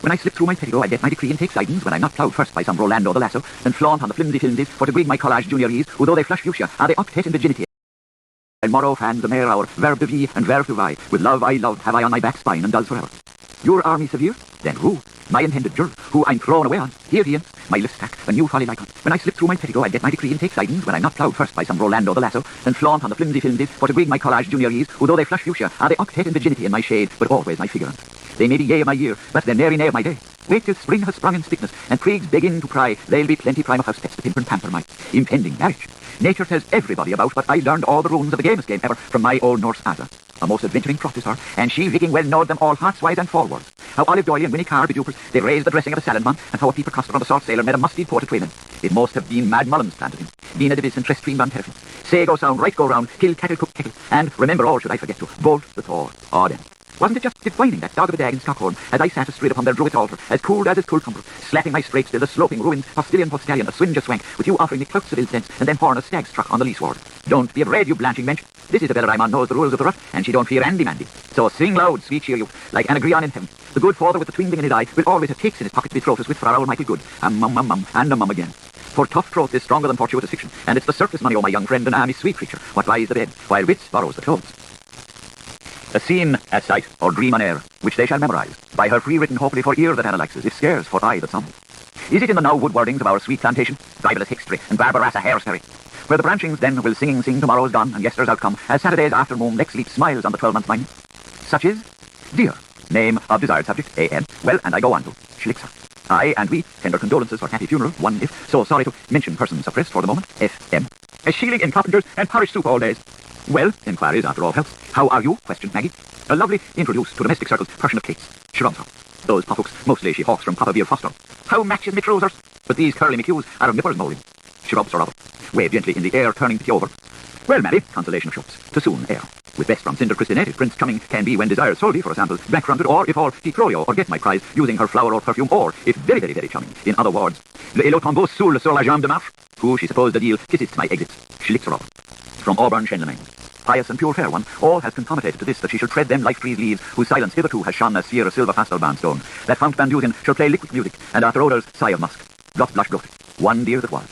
When I slip through my petticoat, I get my decree and take sidings when I'm not ploughed first by some Rolando the Lasso, and flaunt on the flimsy filmsies for to grig my collage juniorese, who though they flush fuchsia, are they octet in virginity. And morrow fans the mere hour, verb to be and verb to vie, with love I loved have I on my back spine and does forever. Your army severe? Then who? My intended juror, who I'm thrown away on. Here he is, my list stack, a new folly like on. When I slip through my petticoat, I get my decree and take sidings when I'm not ploughed first by some Rolando the Lasso, and flaunt on the flimsy filmsies for to grig my collage juniorese, who though they flush fuchsia, are they octet in virginity in my shade, but always my figurant. They may be yea of my year, but they're nary nay of my day. Wait till spring has sprung in thickness, and prigs begin to pry, there'll be plenty prime of house pets to pimp and pamper my impending marriage. Nature tells everybody about, but I learned all the runes of the gamest game ever from my old Norse Asa. A most adventuring trot is her, and she rigging well knowed them all heartswise and forwards. How Olive Doyle and Winnie Carr bedupers, they raised the dressing of a salad man, and how a peeper custer on the salt sailor made a musty port at Twayman. It must have been Mad Mullins planted him. Dina Divis and Trestream Van Terfin. Say go sound, right go round, kill cattle, cook kettle, and remember all should I forget to, bolt the Thor. Ah then. Wasn't it just defining that dog of a dag in Stockholm as I sat astride upon their druid altar, as cool as his cool tumble, slapping my straight still the sloping ruined postillion, a swinge of swank, with you offering me clouts of incense, and then horn a stag struck on the lee sward. Don't be afraid, you blanching mensch. This Isabella Raimond knows the rules of the rough, and she don't fear Andy Mandy. So sing loud, sweet cheer you, like Anagrion in heaven. The good father with the twinkling in his eye will always have cakes in his pocket to betroth us with for our almighty good. And a mum again. For tough troth is stronger than fortuitous fiction, and it's the surface money, oh my young friend, and my sweet creature, what buys the bed, while wits borrows the clothes. A scene at sight, or dream on air, which they shall memorize, by her free written hopefully for ear that analyzes, if scarce for eye that sums. Is it in the now wood wordings of our sweet plantation, Bibulous Hickstry and Barbarassa Haresferry, where the branchings then will sing tomorrow's gone, and yesterday's outcome, as Saturday's afternoon next leap smiles on the 12-month mine? Such is, dear, name of desired subject, A.N., well, and I go on to, Schlickser. I and we tender condolences for happy funeral, one if, so sorry to mention persons suppressed for the moment, F.M. A shilling in carpenters and parish soup all days. Well, inquiries after all helps. How are you? Questioned Maggie. A lovely introduced to domestic circles Persian of Kate's. She runs her. Those pothooks, mostly she hawks from Papa Beer Foster. How matches me trousers? But these curly McHughs are of nippers moulding. She rubs her other. Wave gently in the air, turning pity over. Well, Mary, consolation of shops. To soon, air. With best from Cinder Christinated, Prince Chumming can be when desired solely for a sample, backfronted, or if all, Pitrorio, or get my prize, using her flower or perfume, or, if very, very, very charming, in other words, le hello tombeau soul sur la jambe de marche, who she supposed the deal kisses my exits. She licks her off. From Auburn Shenlemain. Pious and pure fair one, all has concomited to this, that she shall tread them life trees leaves, whose silence hitherto has shone as Sierra silver pastel bandstone, that Fount Van Dusen shall play liquid music, and after odors sigh of musk. Blot blush blush, one dear that was.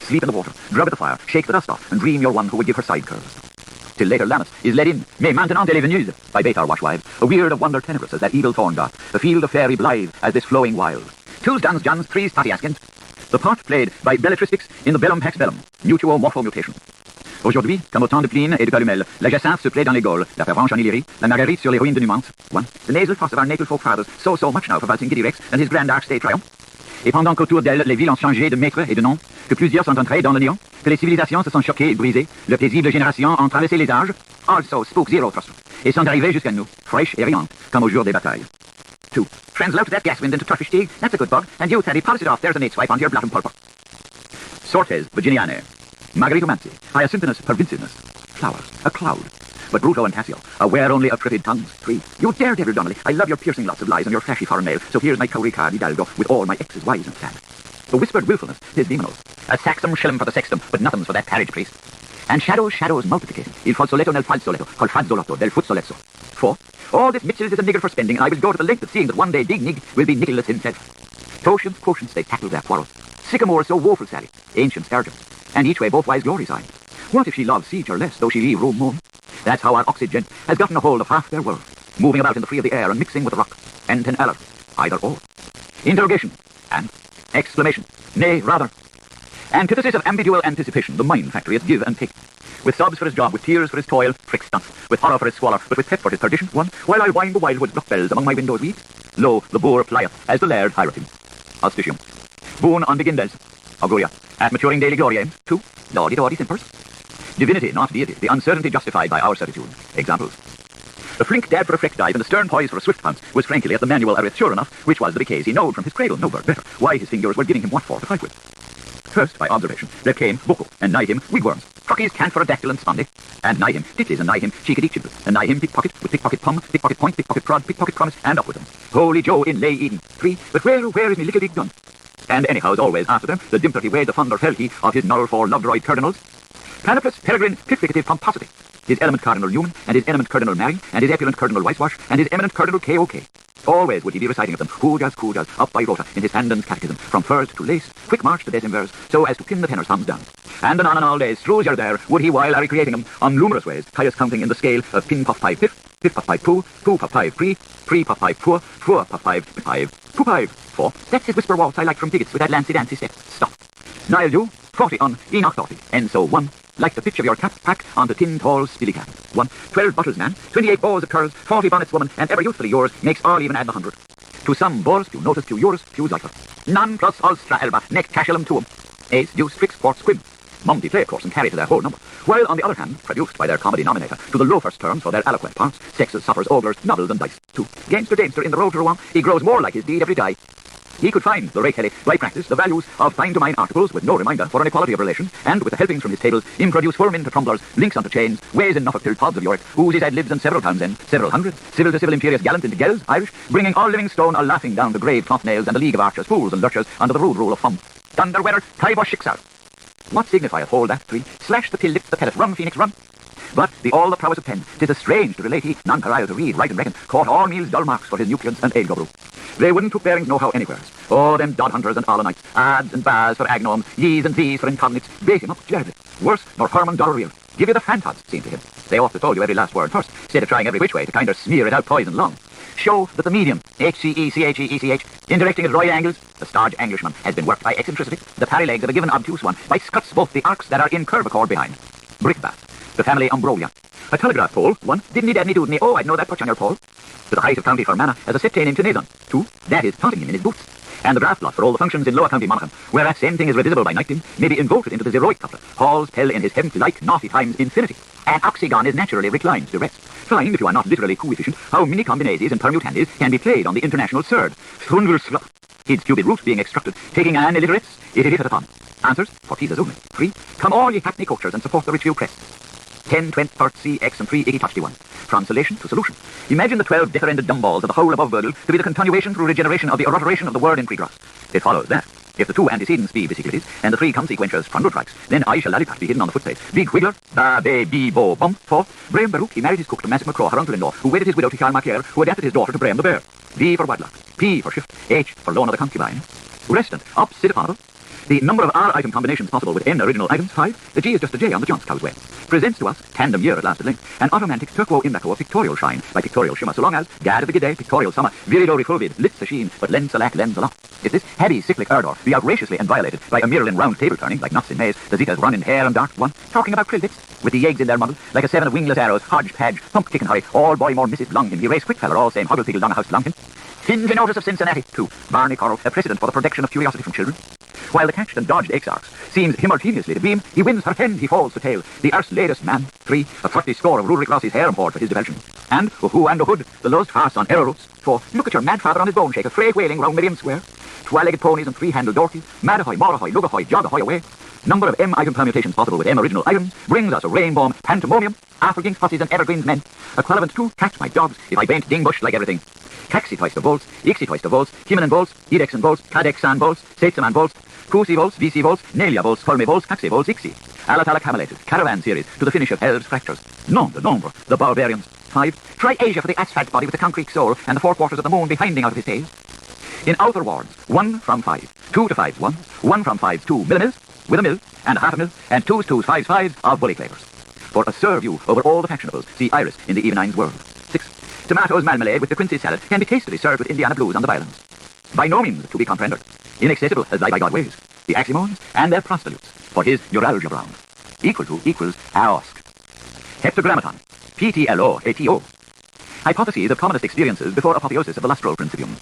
Sleep in the water, drub at the fire, shake the dust off, and dream you're one who would give her side curls. Till later Lammas is led in, mais maintenant les venues, by Baitar washwives, a weird of wonder tenebrous as that eagle thorn dot, a field of fairy blithe as this flowing wild. Two's Duns Johns, three's Tatiaskins. The part played by belletristics in the bellum pax bellum, mutuo morpho mutation. Aujourd'hui, comme au temps de Pline et de Calumel, la Jacinthe se plaît dans les Gaules, la Pervenche en Illyrie, la Marguerite sur les ruines de Numance. 1. The nasal fuss of our natal folk fathers, so much now for Valsingiri Rex and his grand arch state triumph. Et pendant qu'autour d'elle, les villes ont changé de maître et de nom, que plusieurs sont entrés dans le néant, que les civilisations se sont choquées et brisées, le paisible génération ont traversé les âges, also spoke zero thrust, et sont arrivés jusqu'à nous, fraîches et riantes, comme au jour des batailles. 2. Translate that gas wind into turkish tea, that's a good bug, and you, Teddy, polish it off, there's a mate swipe on your blattum pulper. Sortes Virginianae. Margaritomancy, hyacinthus pervincidness. Flowers, a cloud. But Bruto and Cassio, aware only of trepid tongues. 3. You daredevil Donnelly, I love your piercing lots of lies and your flashy foreign mail, so here's my cowrie card Hidalgo, with all my exes wise and sad. The whispered willfulness, his demonos. A saxum shillum for the sextum, but nothing's for that parish priest. And shadows multiplication. Il falsoletto nel falsoletto, col fazzolotto del fuzzolezzo. 4. All this Mitchell's is a nigger for spending, and I will go to the length of seeing that one day Dig Nig will be Nicholas himself. Quotients, they tackle their quarrels. Sycamore so woeful Sally, ancients urgent, and each way both wise glory sign. What if she loves siege or less, though she leave room moon? That's how our oxygen has gotten a hold of half their world, moving about in the free of the air and mixing with the rock. Enten eller, either or. Interrogation, and exclamation, nay, rather. Antithesis of ambigual anticipation, the mine factory is give and take. With sobs for his job, with tears for his toil, frick stunts, with horror for his squalor, but with pep for his perdition, 1. While I wind the wildwood block bells among my windows weed, lo, the boor plieth, as the laird hireth him. Auspicium. Boon on begin bells. Auguria. At maturing daily gloria. 2. Lordy simpers. Divinity, not deity, the uncertainty justified by our certitude. Examples. The flink dab for a freck dive and the stern poise for a swift pounce was frankly at the manual arith sure enough, which was the case he knowed from his cradle, no bird better, why his fingers were giving him what for to fight with. First, by observation, there came Boko, and nigh him wigworms, crockies cant for a dactyl and spondy, and nigh him ticklies, and nigh him cheekity chibble, and nigh him pickpocket, with pickpocket pum, pickpocket point, pickpocket prod, pickpocket promise, and up with them. Holy Joe in lay eating. 3. But where is me lickle dig done? And anyhow's always after them, the dimperty way the thunder fell he of his null for lovedroid cardinals. Panoplus peregrine pifflicative pomposity, his element cardinal human, and his eminent cardinal Mary, and his epulent cardinal whitewash, and his eminent cardinal KOK. Always would he be reciting of them, coojas, up by rota, in his Handon's catechism, from first to lace, quick march to decemvirs, so as to pin the tenor's thumbs down. And anon and all days, through your there, would he while recreating them, on numerous ways, pious counting in the scale of pin puff 5 piff, piff puff 5 poo, poo puff 5 pre puff 5 poor puff 5 poo 5 4. That's his whisper waltz I like from Diggett's with that lancy-dancy step. Stop. Now I'll do 40 on Enoch 40, and so 1. Like the pitch of your cap pack on the tin tall spilly cap. 1. 12 bottles, man, 28 bows of curls, 40 bonnets, woman, and ever youthfully yours makes all even add the 100. To some boars, few notice, few yours, few lighter. None plus ulstra elba, nec cashelum tuum. Ace, deuce, tricks, quartz, quib. Mumty play, of course, and carry to their whole number. While, on the other hand, produced by their comedy nominator, to the low first terms for their eloquent parts, sexes, suppers, oglers, novels, and dice. 2. Gamester in the road to Rouen, he grows more like his deed every day. He could find, the Ray Kelly, by practice, the values of fine-to-mine articles with no reminder for an equality of relation, and with the helpings from his tables, introduce firm into tumblers, links onto chains, ways in Norfolk till pods of York, oozes ad libs and several towns end, several hundred, civil to civil imperious gallant into gels, Irish, bringing all living stone a laughing down the grave cloth nails and the league of archers, fools and lurchers, under the rude rule of thumb. Thunderweather, Taibo Shiksar. What signifieth hold that 3? Slash the pill, lift the pellet, run, Phoenix, run. But all the prowess of pen, 'tis as strange to relate he, non-pariah to read, write and reckon, caught all meals dull marks for his nutrients and ale go brew. They wouldn't took bearings know how anywheres. Oh, them dod hunters and Alanites, ads and baz for agnomes, yees and these for incognates, bait him up terribly. Worse nor Herman Dollar Give you the fantods, seemed to him. They ought to told you every last word first, instead of trying every which way to kind of smear it out poison long. Show that the medium, HCECHEECH, indirecting at right angles, the starge Englishman, has been worked by eccentricity, the parry legs of a given obtuse one, by scuts both the arcs that are in curve accord behind. Brickbat, the family Umbrolia. A telegraph pole, 1, didn't dadney doodney, oh, I'd know that much on your pole. To the height of County Fermanagh as a septane into Nason. 2, that is taunting him in his boots. And the draft lot for all the functions in Lower County Monaghan, where that same thing is revisible by night dim, may be involted into the heroic couplet. Halls tell in his heavenly like naughty times infinity. An oxygon is naturally reclined to rest. Find, if you are not literally coefficient, how many combinases and permutandes can be played on the international surd. Thunderslup. His cubic root being extracted, taking an illiterates, it is upon. Answers, for teasers only. 3, come all ye hackney coachers and support the rich view press. 10, 20, 30, X, and 3, Iggy touchy 1. From solation to solution. Imagine the 12 different dumballs of the whole above wordle to be the continuation through regeneration of the alliteration of the word in pregross. It follows that, if the 2 antecedents be vesiculated, and the 3 consequentials frondrotracks, then I shall lalliput be hidden on the footside. Big Wiggler, ba, be, be, bo, bum. 4, Braham Baruch, he married his cook to Massive McCraw, her uncle-in-law, who wedded his widow to Carl Macier, who adapted his daughter to Braham the Bear. V for Wadlock, P for Shift, H for Loan of the Concubine. Restant, obsidifanable. The number of R-item combinations possible with N original items, 5. The G is just a J on the John's Cow's way. Presents to us, tandem year at last at length, an automantic turquo imbaco of pictorial shine, by pictorial shimmer, so long as, gad of the gidday, pictorial summer, virido refulvid, lit the sheen, but lends a lack, lends a lot. If this heavy cyclic ardor be outrageously and violated by a Mirlin round table turning, like nuts in maize, the zitas run in hair and dart, 1. Talking about krill bits, with the eggs in their muddle, like a 7 of wingless arrows, hodge-padge, thump chicken hurry, all boy more Mrs. Longin, he race quick feller, all same huggle-piggle down a house Longin. Finge notice of Cincinnati, 2. Barney Coral, a precedent for the protection of curiosity from children. While the catched and dodged exarchs seems simultaneously to beam, he wins her hand, he falls to tail. The earth's latest man, 3. A 30 score of Ruderick Ross's harem hoard for his divulsion. And, who and a hood, the lowest farce on error roots. 4. Look at your mad father on his bone shaker, fray wailing round Miriam Square. 12-legged ponies and 3-handled dorkies, madahoy, morahoy, lugahoy, jogahoy away. Number of M-item permutations possible with M original items brings us a rainbow, pandemonium, Afrikings, pussies, and evergreens men. Equivalent to, catch my dogs, if I bain't ding-bush like everything. Caxi twice to volts, Ixi twice to volts, Himen and volts, Edex and volts, Cadexan volts, Satesman volts, Kusi volts, VC volts, Nelia volts, Colme volts, Caxi volts, Ixi. Alatala camelated, caravan series, to the finish of Helves fractures. Nom de nombre, the barbarians. 5. Try Asia for the asphalt body with the concrete soul and the 4 quarters of the moon behinding out of his tail. In outer wards, 1 from 5, 2 to 5, 1, 1 from 5, 2 millimils, with a mill, and a half a mill, and 2s, 2s, 5s, 5s of bully flavors. For a sir view over all the fashionables, see Iris in the Evenine's world. 6. Tomatoes marmalade with the quincy salad can be tastily served with Indiana blues on the violins. By no means to be comprehended. Inaccessible as thy by God ways. The aximones and their prostolutes, for his neuralgia round. Equal to equals aosk. Heptagrammaton. PTLO-ATO. Hypotheses of commonest experiences before apotheosis of the lustral principium.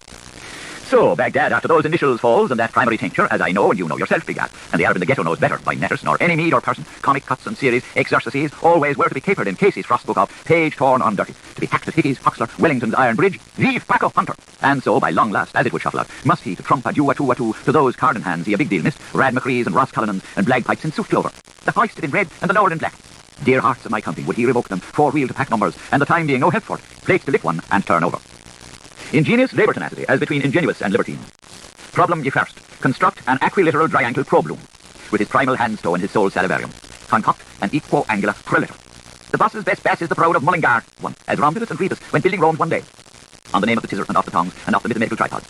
So, Baghdad, after those initials falls and that primary tincture, as I know and you know yourself, begad, and the Arab in the ghetto knows better, by netters, nor any mead or person, comic cuts and series, exercises, always were to be capered in Casey's frost book of page torn on dirty, to be hacked at Hickey's, Hoxler, Wellington's Iron Bridge, vive Paco Hunter. And so, by long last, as it would shuffle out, must he to trump a two to those Carden hands he a big deal missed, Rad McCree's and Ross Cullinan's and Blagpipes in soot clover, the hoisted in red and the lowered in black. Dear hearts of my county, would he revoke them, 4-wheel to pack numbers, and the time being no help for it, plates to lick one and turn over. Ingenious labour tenacity, as between ingenuous and libertine. Problem ye first. Construct an aquiliteral triangle probloom, with his primal handstow and his sole salivarium. Concoct an equo-angular prelator. The boss's best bass is the proud of Mullingar, 1, as Romulus and Rebus went building Rome one day. On the name of the scissor and off the tongs and off the mathematical tripod.